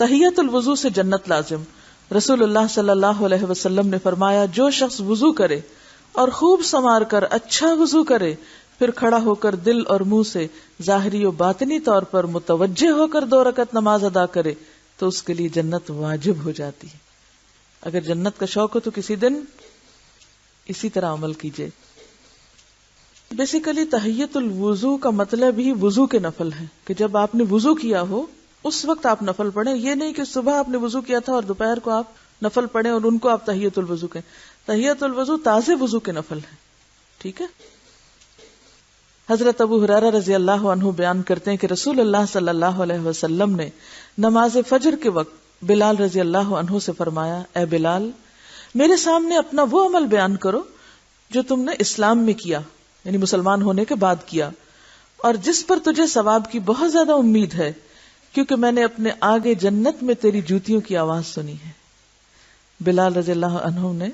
تحیت الوضو سے جنت لازم. رسول اللہ صلی اللہ علیہ وسلم نے فرمایا جو شخص وضو کرے اور خوب سنوار کر اچھا وضو کرے پھر کھڑا ہو کر دل اور منہ سے ظاہری و باطنی طور پر متوجہ ہو کر 2 رکعت نماز ادا کرے تو اس کے لیے جنت واجب ہو جاتی ہے. اگر جنت کا شوق ہو تو کسی دن اسی طرح عمل کیجئے. بیسیکلی تحیت الوضو کا مطلب ہی وضو کے نفل ہے کہ جب آپ نے وضو کیا ہو اس وقت آپ نفل پڑھیں. یہ نہیں کہ صبح آپ نے وضو کیا تھا اور دوپہر کو آپ نفل پڑھیں اور ان کو آپ تحیت الوضو کہیں. تحیت الوضو تازے وضو کے نفل ہے. ٹھیک ہے. حضرت ابو ہریرہ رضی اللہ عنہ بیان کرتے ہیں کہ رسول اللہ صلی اللہ علیہ وسلم نے نماز فجر کے وقت بلال رضی اللہ عنہ سے فرمایا اے بلال میرے سامنے اپنا وہ عمل بیان کرو جو تم نے اسلام میں کیا یعنی مسلمان ہونے کے بعد کیا اور جس پر تجھے ثواب کی بہت زیادہ امید ہے کیونکہ میں نے اپنے آگے جنت میں تیری جوتیوں کی آواز سنی ہے. بلال رضی اللہ عنہ نے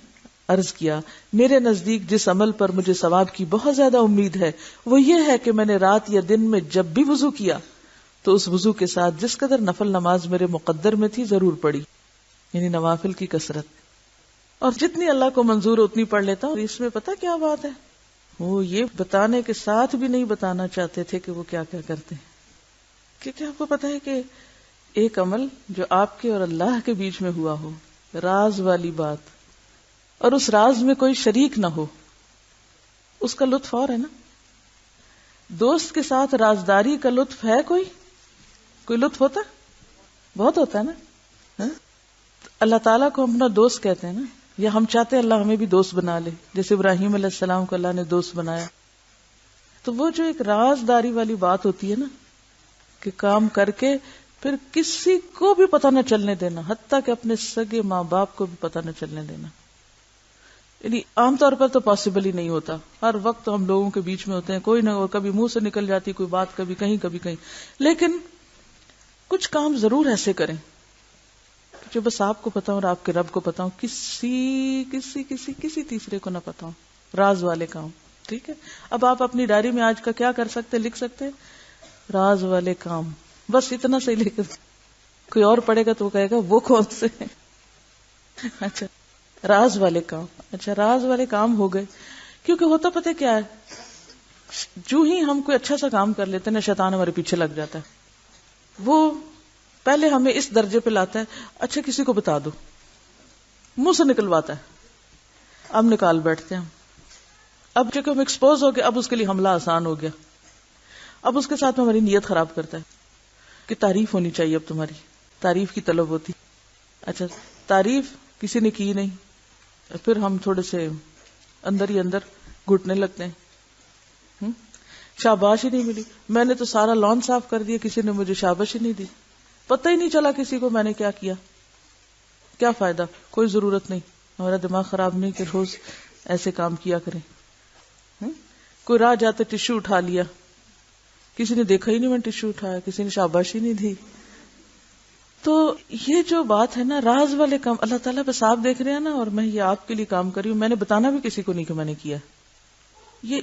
عرض کیا میرے نزدیک جس عمل پر مجھے ثواب کی بہت زیادہ امید ہے وہ یہ ہے کہ میں نے رات یا دن میں جب بھی وضو کیا تو اس وضو کے ساتھ جس قدر نفل نماز میرے مقدر میں تھی ضرور پڑھی یعنی نوافل کی کثرت اور جتنی اللہ کو منظور اتنی پڑھ لیتا ہوں. اس میں پتہ کیا بات ہے وہ یہ بتانے کے ساتھ بھی نہیں بتانا چاہتے تھے کہ وہ کیا کیا کرتے ہیں کیونکہ آپ کو پتہ ہے کہ ایک عمل جو آپ کے اور اللہ کے بیچ میں ہوا ہو راز والی بات اور اس راز میں کوئی شریک نہ ہو اس کا لطف اور ہے نا. دوست کے ساتھ رازداری کا لطف ہے کوئی لطف ہوتا بہت ہوتا ہے نا. اللہ تعالیٰ کو ہم اپنا دوست کہتے ہیں نا یا ہم چاہتے ہیں اللہ ہمیں بھی دوست بنا لے جیسے ابراہیم علیہ السلام کو اللہ نے دوست بنایا. تو وہ جو ایک رازداری والی بات ہوتی ہے نا کہ کام کر کے پھر کسی کو بھی پتہ نہ چلنے دینا حتیٰ کہ اپنے سگے ماں باپ کو بھی پتہ نہ چلنے دینا یعنی عام طور پر تو پاسبل ہی نہیں ہوتا. ہر وقت ہم لوگوں کے بیچ میں ہوتے ہیں کوئی نہ کبھی منہ سے نکل جاتی کوئی بات کبھی کہیں لیکن کچھ کام ضرور ایسے کریں جو بس آپ کو پتا ہو اور آپ کے رب کو پتا ہو کسی تیسرے کو نہ پتا ہو. راز والے کام. ٹھیک ہے. اب آپ اپنی ڈائری میں آج کا کیا کر سکتے لکھ سکتے راز والے کام بس اتنا صحیح لکھ. کوئی اور پڑھے گا تو وہ کہے گا وہ کون سے اچھا راز والے کام. اچھا راز والے کام ہو گئے کیونکہ ہوتا پتہ کیا ہے جو ہی ہم کوئی اچھا سا کام کر لیتے ہیں نا شیطان ہمارے پیچھے لگ جاتا ہے. وہ پہلے ہمیں اس درجے پہ لاتا ہے اچھا کسی کو بتا دو منہ سے نکلواتا ہے اب نکال بیٹھتے ہیں. اب چونکہ ہم ایکسپوز ہو گئے اب اس کے لیے حملہ آسان ہو گیا. اب اس کے ساتھ ہماری نیت خراب کرتا ہے کہ تعریف ہونی چاہیے. اب تمہاری تعریف کی طلب ہوتی. اچھا تعریف کسی نے کی نہیں پھر ہم تھوڑے سے اندر ہی اندر گھٹنے لگتے ہیں. شاباش ہی نہیں ملی میں نے تو سارا لان صاف کر دیا کسی نے مجھے شاباش ہی نہیں دی. پتہ ہی نہیں چلا کسی کو میں نے کیا کیا. کیا فائدہ کوئی ضرورت نہیں. ہمارا دماغ خراب نہیں کہ روز ایسے کام کیا کریں. کوئی راہ جاتے ٹشو اٹھا لیا کسی نے دیکھا ہی نہیں میں نے ٹشو اٹھایا کسی نے شاباش ہی نہیں دی. تو یہ جو بات ہے نا راز والے کام اللہ تعالیٰ بس آپ دیکھ رہے ہیں نا اور میں یہ آپ کے لیے کام کر رہی ہوں. میں نے بتانا بھی کسی کو نہیں کہ میں نے کیا. یہ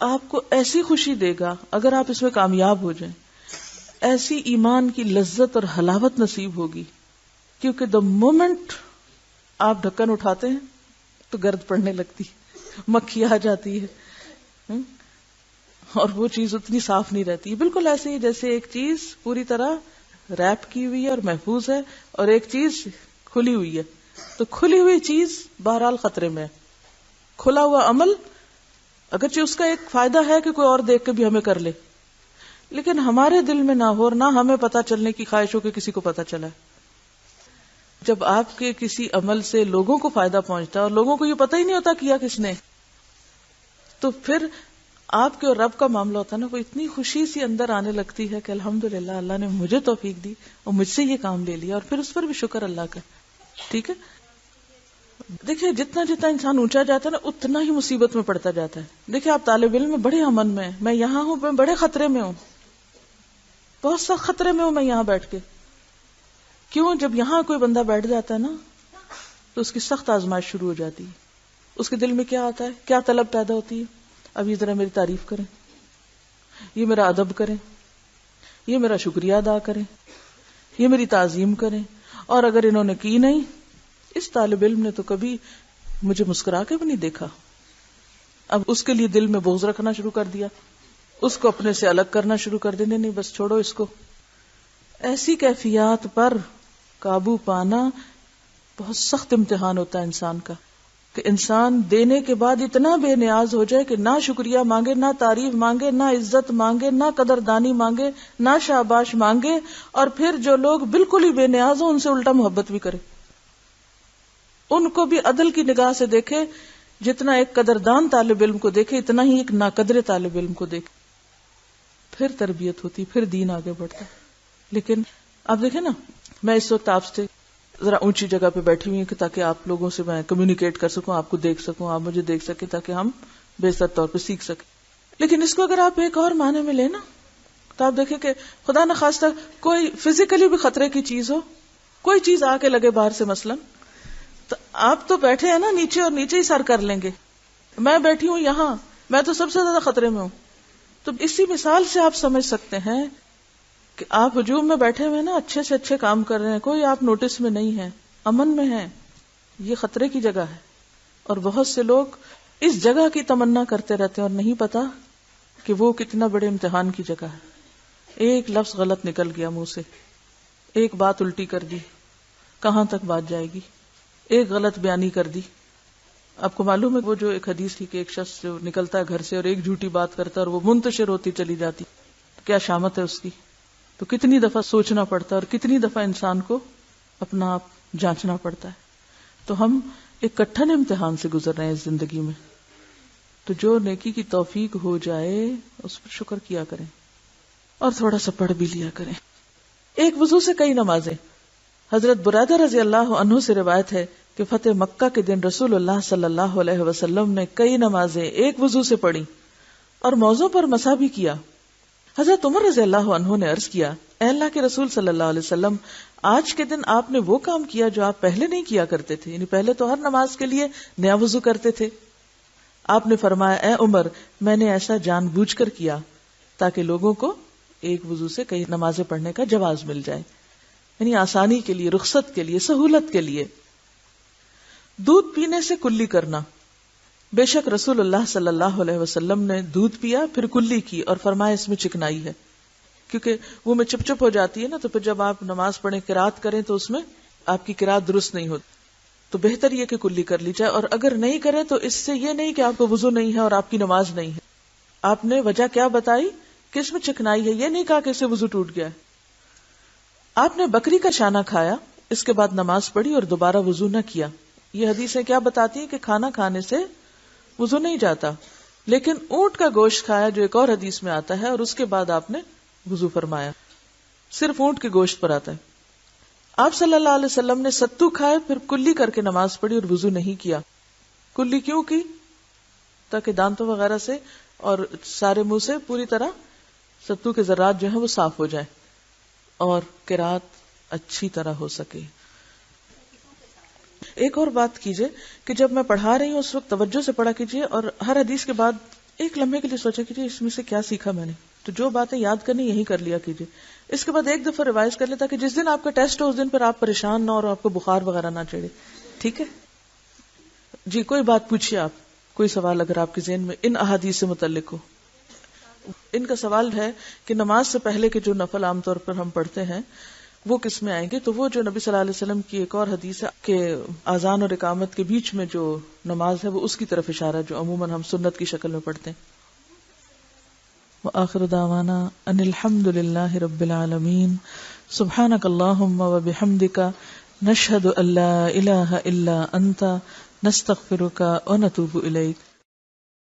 آپ کو ایسی خوشی دے گا اگر آپ اس میں کامیاب ہو جائیں. ایسی ایمان کی لذت اور حلاوت نصیب ہوگی کیونکہ دا مومنٹ آپ ڈھکن اٹھاتے ہیں تو گرد پڑنے لگتی مکھی آ جاتی ہے اور وہ چیز اتنی صاف نہیں رہتی. بالکل ایسے ہی جیسے ایک چیز پوری طرح ریپ کی ہوئی ہے اور محفوظ ہے اور ایک چیز کھلی ہوئی ہے. تو کھلی ہوئی چیز بہرحال خطرے میں ہے. کھلا ہوا عمل اگرچہ اس کا ایک فائدہ ہے کہ کوئی اور دیکھ کے بھی ہمیں کر لے لیکن ہمارے دل میں نہ ہو اور نہ ہمیں پتہ چلنے کی خواہش ہو کہ کسی کو پتہ چلا. جب آپ کے کسی عمل سے لوگوں کو فائدہ پہنچتا ہے اور لوگوں کو یہ پتہ ہی نہیں ہوتا کیا کس نے تو پھر آپ کے اور رب کا معاملہ ہوتا ہے نا وہ اتنی خوشی سی اندر آنے لگتی ہے کہ الحمدللہ اللہ نے مجھے توفیق دی اور مجھ سے یہ کام لے لیا اور پھر اس پر بھی شکر اللہ کا. ٹھیک ہے. دیکھیں جتنا انسان اونچا جاتا ہے نا اتنا ہی مصیبت میں پڑتا جاتا ہے. دیکھیں آپ طالب علم میں بڑے امن میں میں یہاں ہوں میں بڑے خطرے میں ہوں بہت سخت خطرے میں ہوں میں یہاں بیٹھ کے. کیوں جب یہاں کوئی بندہ بیٹھ جاتا ہے نا تو اس کی سخت آزمائش شروع ہو جاتی ہے. اس کے دل میں کیا آتا ہے کیا طلب پیدا ہوتی ہے اب یہ ذرا میری تعریف کریں یہ میرا ادب کریں یہ میرا شکریہ ادا کریں یہ میری تعظیم کریں. اور اگر انہوں نے کی نہیں، اس طالب علم نے تو کبھی مجھے مسکرا کے بھی نہیں دیکھا. اب اس کے لیے دل میں بغض رکھنا شروع کر دیا، اس کو اپنے سے الگ کرنا شروع کر دینے، نہیں بس چھوڑو اس کو. ایسی کیفیات پر قابو پانا بہت سخت امتحان ہوتا ہے انسان کا، کہ انسان دینے کے بعد اتنا بے نیاز ہو جائے کہ نہ شکریہ مانگے، نہ تعریف مانگے، نہ عزت مانگے، نہ قدردانی مانگے، نہ شاباش مانگے، اور پھر جو لوگ بالکل ہی بے نیاز ہوں ان سے الٹا محبت بھی کرے. ان کو بھی عدل کی نگاہ سے دیکھے، جتنا ایک قدردان طالب علم کو دیکھے اتنا ہی ایک ناقدر طالب علم کو دیکھے. پھر تربیت ہوتی، پھر دین آگے بڑھتا. لیکن آپ دیکھیں نا، میں اس وقت آپ سے ذرا اونچی جگہ پہ بیٹھی ہوئی ہوں تاکہ آپ لوگوں سے میں کمیونیکیٹ کر سکوں، آپ کو دیکھ سکوں، آپ مجھے دیکھ سکیں، تاکہ ہم بہتر طور پہ سیکھ سکیں. لیکن اس کو اگر آپ ایک اور معنی میں لیں نا، تو آپ دیکھیں کہ خدا نخواستہ کوئی فزیکلی بھی خطرے کی چیز ہو، کوئی چیز آ کے لگے باہر سے مثلا، تو آپ تو بیٹھے ہیں نا نیچے، اور نیچے ہی سر کر لیں گے. میں بیٹھی ہوں یہاں، میں تو سب سے زیادہ خطرے میں ہوں. تو اسی مثال سے آپ سمجھ سکتے ہیں کہ آپ ہجوم میں بیٹھے ہوئے نا، اچھے سے اچھے کام کر رہے ہیں، کوئی آپ نوٹس میں نہیں ہے، امن میں ہیں، یہ خطرے کی جگہ ہے. اور بہت سے لوگ اس جگہ کی تمنا کرتے رہتے ہیں اور نہیں پتا کہ وہ کتنا بڑے امتحان کی جگہ ہے. ایک لفظ غلط نکل گیا منہ سے، ایک بات الٹی کر دی، کہاں تک بات جائے گی؟ ایک غلط بیانی کر دی. آپ کو معلوم ہے وہ جو ایک حدیث تھی کہ ایک شخص جو نکلتا ہے گھر سے اور ایک جھوٹی بات کرتا ہے اور وہ منتشر ہوتی چلی جاتی، کیا شامت ہے اس کی؟ تو کتنی دفعہ سوچنا پڑتا ہے اور کتنی دفعہ انسان کو اپنا آپ جانچنا پڑتا ہے. تو ہم ایک کٹھن امتحان سے گزر رہے ہیں اس زندگی میں. تو جو نیکی کی توفیق ہو جائے اس پر شکر کیا کریں اور تھوڑا سا پڑھ بھی لیا کریں. ایک وضو سے کئی نمازیں. حضرت برادہ رضی اللہ عنہ سے روایت ہے کہ فتح مکہ کے دن رسول اللہ صلی اللہ علیہ وسلم نے کئی نمازیں ایک وضو سے پڑھی اور موضوع پر مسح بھی کیا. حضرت عمر رضی اللہ عنہ نے عرض کیا، اے اللہ کے رسول صلی اللہ علیہ وسلم، آج کے دن آپ نے وہ کام کیا جو آپ پہلے نہیں کیا کرتے تھے، یعنی پہلے تو ہر نماز کے لیے نیا وضو کرتے تھے. آپ نے فرمایا، اے عمر، میں نے ایسا جان بوجھ کر کیا تاکہ لوگوں کو ایک وضو سے کئی نمازیں پڑھنے کا جواز مل جائے، یعنی آسانی کے لیے، رخصت کے لیے، سہولت کے لیے. دودھ پینے سے کلی کرنا. بے شک رسول اللہ صلی اللہ علیہ وسلم نے دودھ پیا پھر کلی کی اور فرمایا اس میں چکنائی ہے، کیونکہ وہ میں چپ چپ ہو جاتی ہے نا، تو پھر جب آپ نماز پڑھیں قرات کریں تو اس میں آپ کی قرات درست نہیں ہوتی. تو بہتر یہ کہ کلی کر لی جائے، اور اگر نہیں کرے تو اس سے یہ نہیں کہ آپ کو وضو نہیں ہے اور آپ کی نماز نہیں ہے. آپ نے وجہ کیا بتائی کہ اس میں چکنائی ہے، یہ نہیں کہا کہ اس سے وضو ٹوٹ گیا ہے. آپ نے بکری کا شانہ کھایا، اس کے بعد نماز پڑھی اور دوبارہ وضو نہ کیا. یہ حدیثیں کیا بتاتی ہیں کہ کھانا کھانے سے وضو نہیں جاتا. لیکن اونٹ کا گوشت کھایا جو ایک اور حدیث میں آتا ہے، اور اس کے بعد آپ نے وضو فرمایا. صرف اونٹ کے گوشت پر آتا ہے. آپ صلی اللہ علیہ وسلم نے ستو کھائے پھر کلی کر کے نماز پڑھی اور وضو نہیں کیا. کلی کیوں کی؟ تاکہ دانتوں وغیرہ سے اور سارے منہ سے پوری طرح ستو کے ذرات جو ہیں وہ صاف ہو جائیں اور قرات اچھی طرح ہو سکے. ایک اور بات کیجئے کہ جب میں پڑھا رہی ہوں اس وقت توجہ سے پڑھا کیجئے، اور ہر حدیث کے بعد ایک لمحے کے لیے سوچا کیجئے اس میں سے کیا سیکھا میں نے. تو جو باتیں یاد کرنی یہی کر لیا کیجئے. اس کے بعد ایک دفعہ ریوائز کر لیں تاکہ جس دن آپ کا ٹیسٹ ہو اس دن پر آپ پریشان نہ ہو اور آپ کو بخار وغیرہ نہ چڑھے. ٹھیک ہے جی؟ کوئی بات پوچھیے آپ، کوئی سوال اگر آپ کے ذہن میں ان احادیث سے متعلق ہو. ان کا سوال ہے کہ نماز سے پہلے کے جو نفل عام طور پر ہم پڑھتے ہیں وہ کس میں آئیں گے؟ تو وہ جو نبی صلی اللہ علیہ وسلم کی ایک اور حدیث ہے کہ اذان اور اقامت کے بیچ میں جو نماز ہے وہ اس کی طرف اشارہ ہے جو عموماً ہم سنت کی شکل میں پڑھتے ہیں. وآخر دعوانا ان الحمد للہ رب العالمین. سبحانک اللہم وبحمدک، نشہد ان لا الہ الا انت، نستغفرک ونتوب الیک.